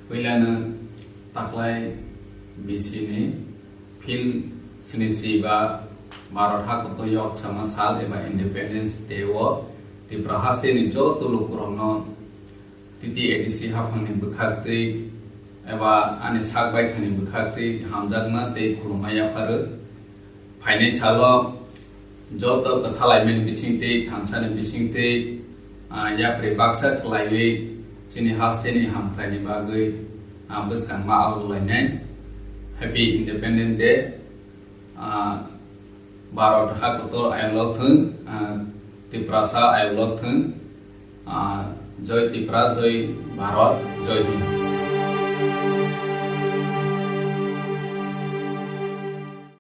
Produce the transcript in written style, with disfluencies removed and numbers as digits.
Wilana taklay bisini fil sinisiba Bharat Hakuto yok sama sal eba Independence Day wo ti prahaste ni jo tulu kurangno titi edisi hafangni bukhakti eba ani sakbai thani bukhakti hamjagma te khulumaya paru phaine chalo jo to kathalaimen bisingte thamsani bisingte ya prebaksa khlaiwe chini haste ni hamkhrani bagui buskan ma alulainen Happy Independence Day Bharat Hakuto ayolok thung Tiprasa ayolok thung Joy Tipra Joy Bharat Joy Hind